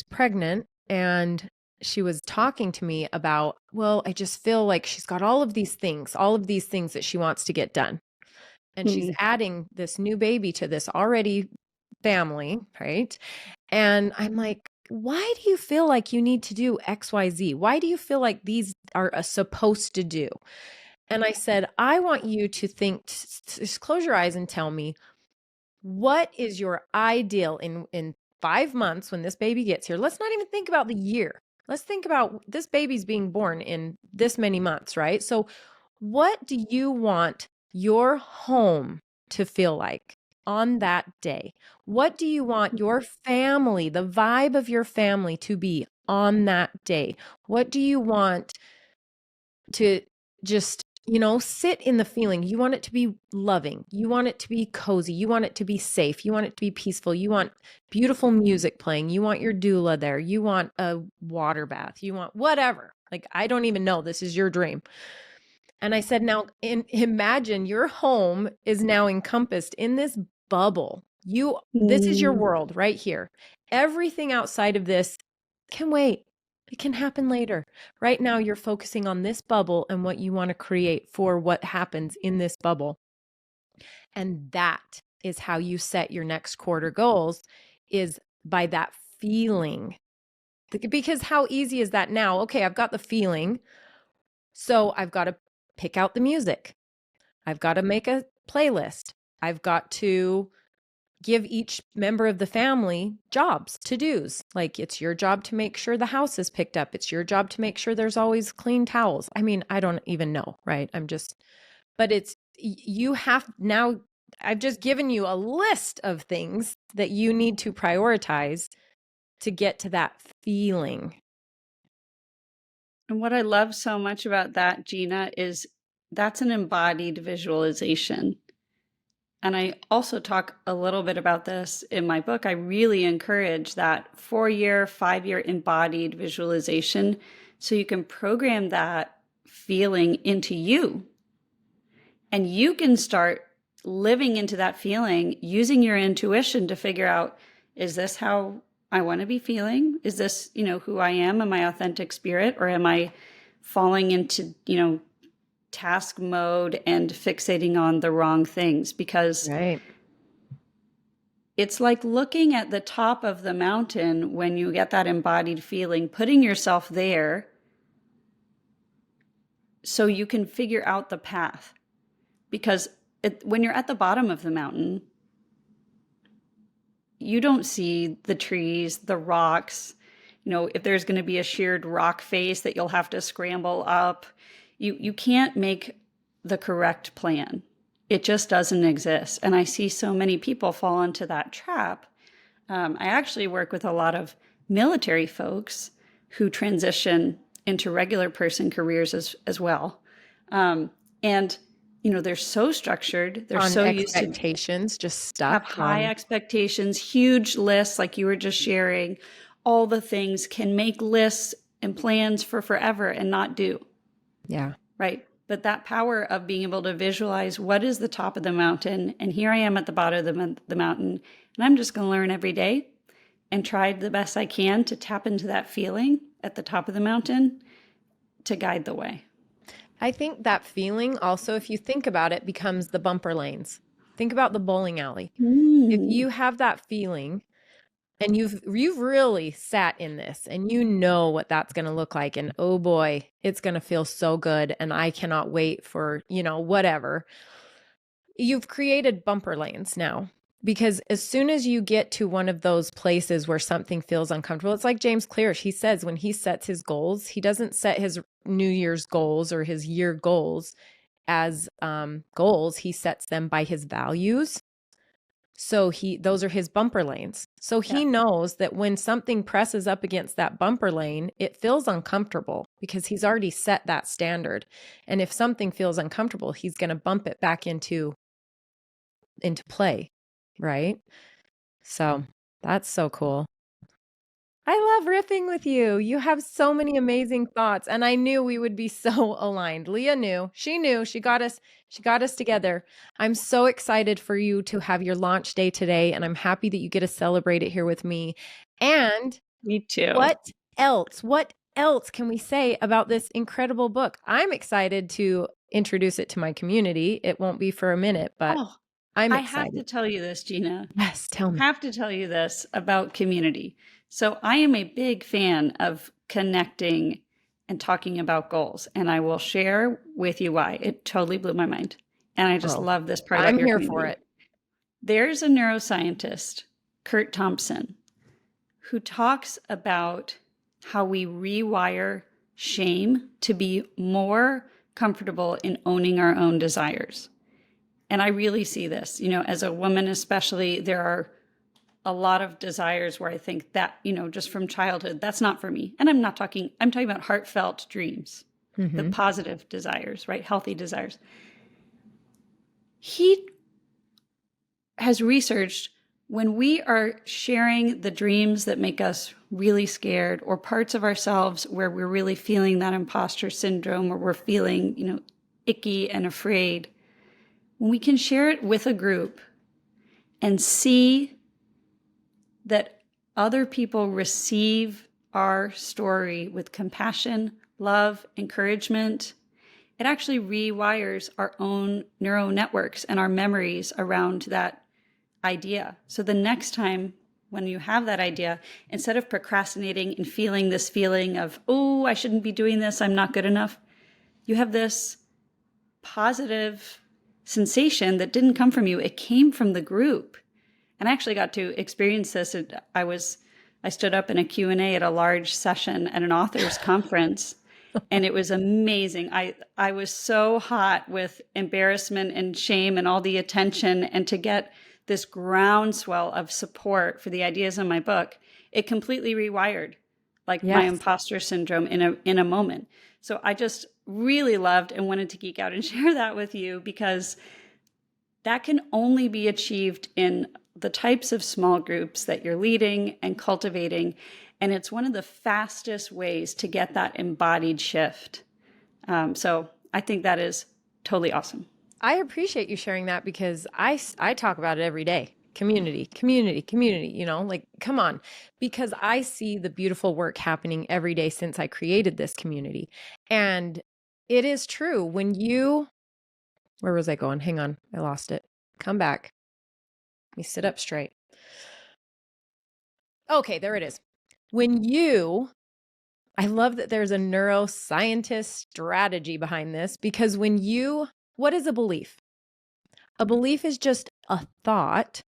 pregnant, and she was talking to me about, well, I just feel like she's got all of these things that she wants to get done. And she's adding this new baby to this already family, right? And I'm like, why do you feel like you need to do XYZ? Why do you feel like these are supposed to do? And I said, I want you to think, just close your eyes and tell me, what is your ideal in 5 months when this baby gets here? Let's not even think about the year. Let's think about this baby's being born in this many months, right? So what do you want your home to feel like on that day? What do you want your family, the vibe of your family, to be on that day? What do you want to just, sit in the feeling? You want it to be loving. You want it to be cozy. You want it to be safe. You want it to be peaceful. You want beautiful music playing. You want your doula there. You want a water bath. You want whatever. Like, I don't even know. This is your dream. And I said, now imagine your home is now encompassed in this bubble. This is your world right here. Everything outside of this can wait. It can happen later. Right now, you're focusing on this bubble and what you want to create for what happens in this bubble. And that is how you set your next quarter goals, is by that feeling. Because how easy is that now? Okay, I've got the feeling. So I've got to pick out the music. I've got to make a playlist. I've got to give each member of the family jobs, to-dos. Like, it's your job to make sure the house is picked up. It's your job to make sure there's always clean towels. I mean, I don't even know, right? But you have now, I've just given you a list of things that you need to prioritize to get to that feeling. And what I love so much about that, Gina, is that's an embodied visualization. And I also talk a little bit about this in my book. I really encourage that 4-year, 5-year embodied visualization so you can program that feeling into you. And you can start living into that feeling using your intuition to figure out, is this how I want to be feeling? Is this, who I am? Am I authentic spirit? Or am I falling into, task mode and fixating on the wrong things? Because Right. it's like looking at the top of the mountain when you get that embodied feeling, putting yourself there so you can figure out the path. Because when you're at the bottom of the mountain, you don't see the trees, the rocks, if there's going to be a sheared rock face that you'll have to scramble up. You can't make the correct plan. It just doesn't exist. And I see so many people fall into that trap. I actually work with a lot of military folks who transition into regular person careers as well. And they're so structured. They're so used to expectations, just stuck. Have high expectations, huge lists, like you were just sharing. All the things, can make lists and plans for forever and not do. Yeah. Right. But that power of being able to visualize what is the top of the mountain, and here I am at the bottom of the mountain, and I'm just going to learn every day and try the best I can to tap into that feeling at the top of the mountain to guide the way. I think that feeling also, if you think about it, becomes the bumper lanes. Think about the bowling alley. If you have that feeling and you've really sat in this and you know what that's going to look like, and oh boy, it's going to feel so good and I cannot wait for, whatever. You've created bumper lanes now, because as soon as you get to one of those places where something feels uncomfortable, it's like James Clear. He says when he sets his goals, he doesn't set his New Year's goals or his year goals as goals. He sets them by his values. So those are his bumper lanes. So he knows that when something presses up against that bumper lane, it feels uncomfortable because he's already set that standard. And if something feels uncomfortable, he's going to bump it back into play, right? So that's so cool. I love riffing with you. You have so many amazing thoughts, and I knew we would be so aligned. Leah knew. She got us together. I'm so excited for you to have your launch day today, and I'm happy that you get to celebrate it here with me. And me too. What else can we say about this incredible book? I'm excited to introduce it to my community. It won't be for a minute, but I'm excited. I have to tell you this, Gina. Yes, tell me. I have to tell you this about community. So I am a big fan of connecting and talking about goals, and I will share with you why. It totally blew my mind. And I just love this part of your community. I'm here for it. There's a neuroscientist, Kurt Thompson, who talks about how we rewire shame to be more comfortable in owning our own desires. And I really see this, as a woman especially, there are a lot of desires where I think that, just from childhood, that's not for me. And I'm talking about heartfelt dreams, the positive desires, right? Healthy desires. He has researched when we are sharing the dreams that make us really scared, or parts of ourselves where we're really feeling that imposter syndrome, or we're feeling, icky and afraid, when we can share it with a group and see that other people receive our story with compassion, love, encouragement, it actually rewires our own neural networks and our memories around that idea. So the next time when you have that idea, instead of procrastinating and feeling this feeling of, oh, I shouldn't be doing this, I'm not good enough, you have this positive sensation that didn't come from you. It came from the group. And I actually got to experience this. I stood up in a Q&A at a large session at an author's conference, and it was amazing. I was so hot with embarrassment and shame and all the attention, and to get this groundswell of support for the ideas in my book, it completely rewired like my Yes. imposter syndrome in a moment. So I just really loved and wanted to geek out and share that with you, because that can only be achieved in the types of small groups that you're leading and cultivating. And it's one of the fastest ways to get that embodied shift. So I think that is totally awesome. I appreciate you sharing that, because I talk about it every day. Community, community, community, like, come on, because I see the beautiful work happening every day since I created this community. And it is true when where was I going? Hang on. I lost it. Come back. Let me sit up straight. Okay, there it is. I love that there's a neuroscientist strategy behind this, because what is a belief? A belief is just a thought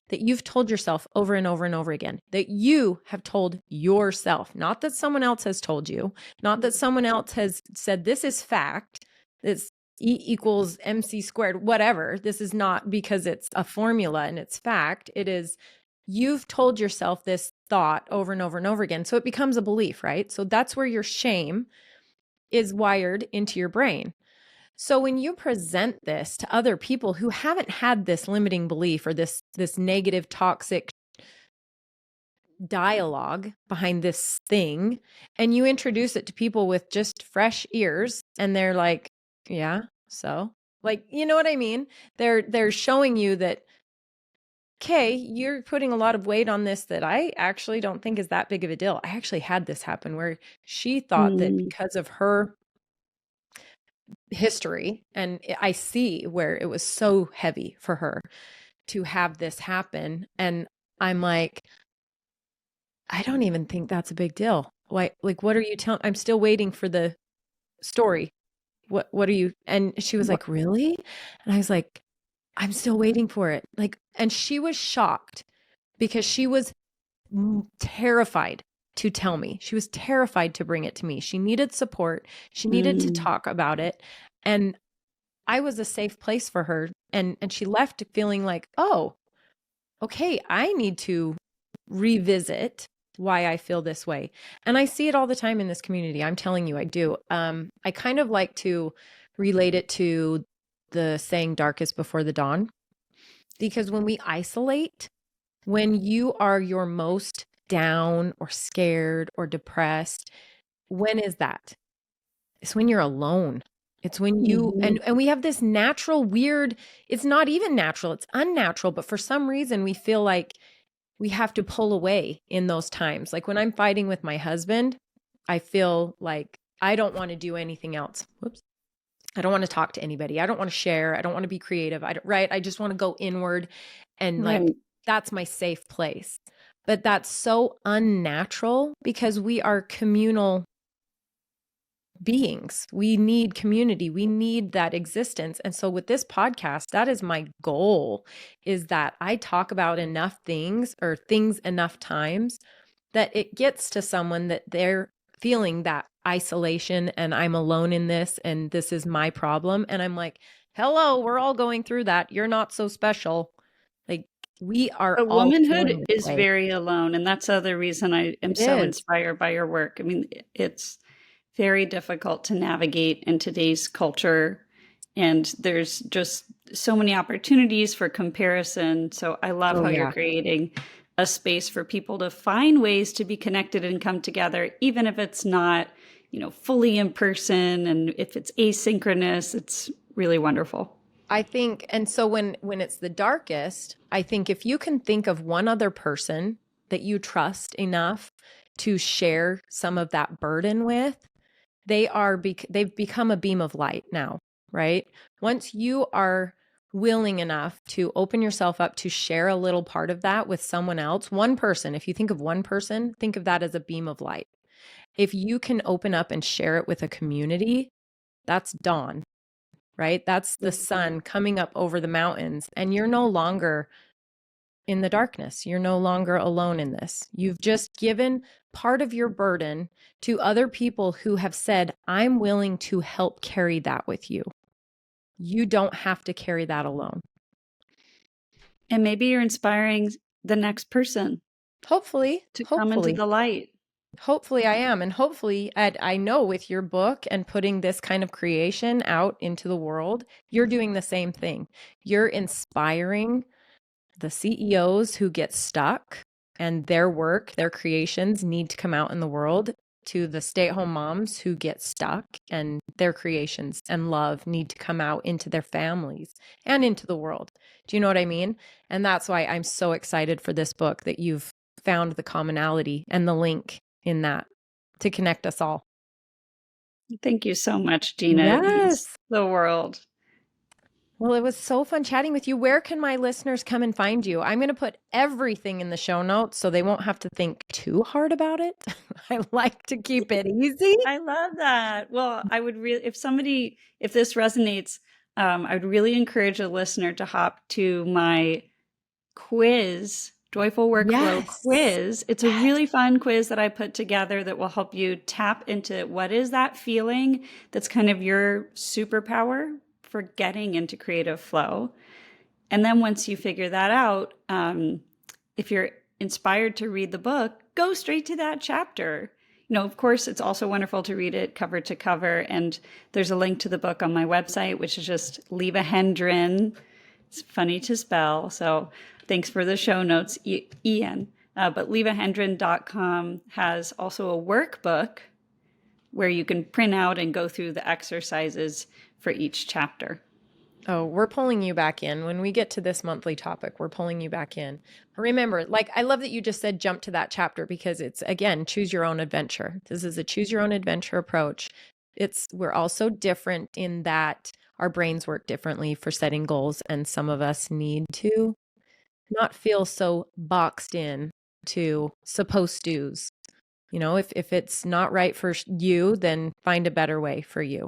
that you've told yourself over and over and over again, that you have told yourself, not that someone else has told you, not that someone else has said, this is fact, it's E equals MC squared, whatever. This is not because it's a formula and it's fact. It is, you've told yourself this thought over and over and over again. So it becomes a belief, right? So that's where your shame is wired into your brain. So when you present this to other people who haven't had this limiting belief or this negative, toxic dialogue behind this thing, and you introduce it to people with just fresh ears, and they're like, yeah, so, like, you know what I mean? They're showing you that, okay, you're putting a lot of weight on this that I actually don't think is that big of a deal. I actually had this happen where she thought that because of her history, and I see where it was so heavy for her to have this happen. And I'm like, I don't even think that's a big deal. Why, like, what are you telling? I'm still waiting for the story. What are you? And she was like, really? And I was like, I'm still waiting for it. Like, and she was shocked because she was terrified to tell me. She was terrified to bring it to me. She needed support. She needed to talk about it. And I was a safe place for her. And she left feeling like, oh, okay, I need to revisit why I feel this way. And I see it all the time in this community. I'm telling you, I do. I kind of like to relate it to the saying darkest before the dawn, because when we isolate, when you are your most down or scared or depressed, when is that? It's when you're alone. It's when you, and we have this natural weird, it's not even natural, it's unnatural, but for some reason we feel like we have to pull away in those times. Like when I'm fighting with my husband, I feel like I don't want to do anything else. Whoops. I don't want to talk to anybody. I don't want to share. I don't want to be creative. Right. I just want to go inward, and like, that's my safe place. But that's so unnatural because we are communal beings. We need community. We need that existence. And so with this podcast, that is my goal, is that I talk about enough things or things enough times that it gets to someone that they're feeling that isolation and I'm alone in this and this is my problem. And I'm like, hello, we're all going through that. You're not so special. Like, we are But all womanhood feeling this is way. very alone. And that's the other reason I am It so is. inspired by your work. I mean, it's very difficult to navigate in today's culture. And there's just so many opportunities for comparison. So I love Oh, how you're yeah. creating a space for people to find ways to be connected and come together, even if it's not, fully in person, and if it's asynchronous. It's really wonderful. I think, and so when it's the darkest, I think if you can think of one other person that you trust enough to share some of that burden with, they've become a beam of light now, right? Once you are willing enough to open yourself up to share a little part of that with someone else, one person, if you think of one person, think of that as a beam of light. If you can open up and share it with a community, that's dawn, right? That's the sun coming up over the mountains, and you're no longer in the darkness. You're no longer alone in this. You've just given part of your burden to other people who have said, I'm willing to help carry that with you. You don't have to carry that alone. And maybe you're inspiring the next person Hopefully, to come into the light. Hopefully I am. And hopefully I know with your book and putting this kind of creation out into the world, you're doing the same thing. You're inspiring the CEOs who get stuck and their work, their creations need to come out in the world, to the stay-at-home moms who get stuck and their creations and love need to come out into their families and into the world. Do you know what I mean? And that's why I'm so excited for this book, that you've found the commonality and the link in that to connect us all. Thank you so much, Gina. Yes. It means the world. Well, it was so fun chatting with you. Where can my listeners come and find you? I'm going to put everything in the show notes so they won't have to think too hard about it. I like to keep it easy. I love that. Well, I would really, if this resonates, I would really encourage a listener to hop to my quiz, Joyful Workflow quiz. It's a really fun quiz that I put together that will help you tap into what is that feeling that's kind of your superpower for getting into creative flow. And then once you figure that out, if you're inspired to read the book, go straight to that chapter. Of course, it's also wonderful to read it cover to cover. And there's a link to the book on my website, which is just Lieve Hendren. It's funny to spell. So thanks for the show notes, Ian. But lievehendren.com has also a workbook where you can print out and go through the exercises for each chapter. Oh, we're pulling you back in. When we get to this monthly topic, we're pulling you back in. Remember, I love that you just said jump to that chapter, because it's, again, choose your own adventure. This is a choose your own adventure approach. We're also different in that our brains work differently for setting goals, and some of us need to not feel so boxed in to supposed to's. If it's not right for you, then find a better way for you.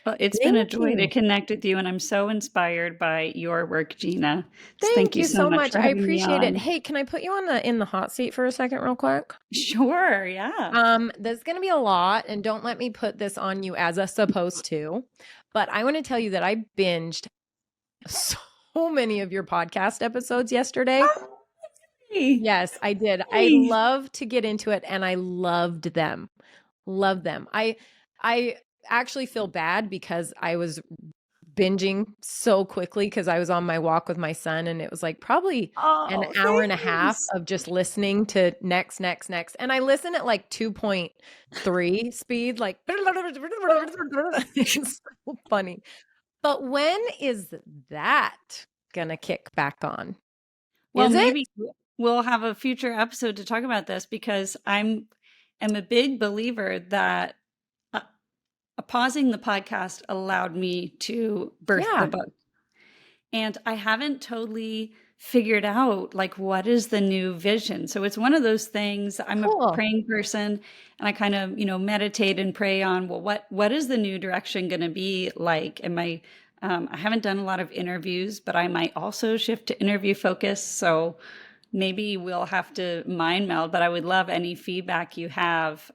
Well, it's been a joy to connect with you, and I'm so inspired by your work, Gina. Thank you so much. I appreciate it. Hey, can I put you in the hot seat for a second real quick? Sure, yeah. There's going to be a lot, and don't let me put this on you as a supposed to, but I want to tell you that I binged so many of your podcast episodes yesterday. Yes, I did. I love to get into it, and I loved them. Love them. I actually feel bad because I was binging so quickly because I was on my walk with my son, and it was probably an hour and a half of just listening to next. And I listen at 2.3 speed, it's so funny. But when is that gonna kick back on? Well, maybe we'll have a future episode to talk about this, because I'm a big believer that pausing the podcast allowed me to birth the book. And I haven't totally figured out what is the new vision. So it's one of those things. I'm a praying person, and I kind of, meditate and pray on, what is the new direction going to be like? I haven't done a lot of interviews, but I might also shift to interview focus. So maybe we'll have to mind meld, but I would love any feedback you have,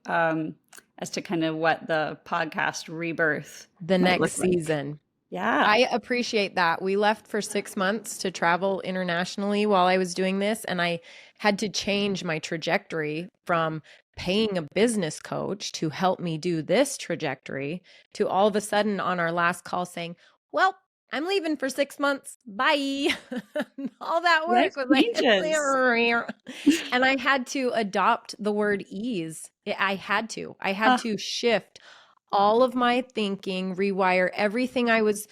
as to kind of what the podcast rebirth, the next season. Yeah. I appreciate that. We left for 6 months to travel internationally while I was doing this, and I had to change my trajectory from paying a business coach to help me do this trajectory to all of a sudden on our last call saying, well, I'm leaving for 6 months. Bye. All that work was and I had to adopt the word ease. I had to shift all of my thinking, rewire everything I was,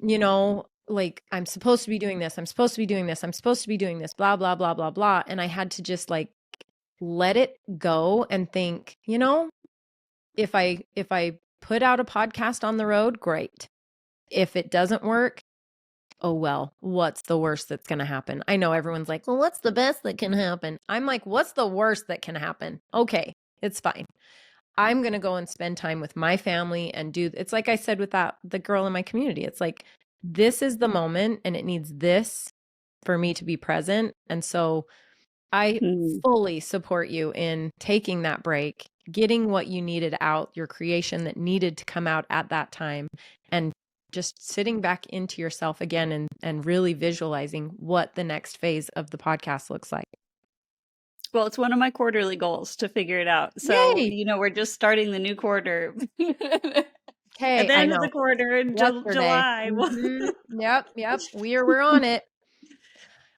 I'm supposed to be doing this. I'm supposed to be doing this. I'm supposed to be doing this, blah, blah, blah, blah, blah. And I had to just let it go and think, if I put out a podcast on the road, great. If it doesn't work, oh well, what's the worst that's going to happen? I know everyone's like, well, what's the best that can happen? I'm like, what's the worst that can happen? Okay, it's fine. I'm going to go and spend time with my family and do, it's like I said with the girl in my community. It's like, this is the moment and it needs this for me to be present. And so I Mm. fully support you in taking that break, getting what you needed out, your creation that needed to come out at that time, and just sitting back into yourself again and really visualizing what the next phase of the podcast looks like. Well, it's one of my quarterly goals to figure it out. So, Yay! we're just starting the new quarter. At Okay, the I end of the know. quarter in Yesterday. July. Yep. We're on it.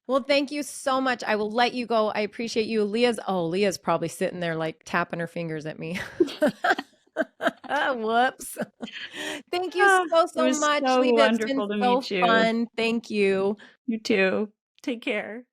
Well, thank you so much. I will let you go. I appreciate you. Leah's probably sitting there like tapping her fingers at me. Whoops. Thank you It so was much, so Lieve. It's been wonderful to so meet you. fun. Thank you. You too. Take care.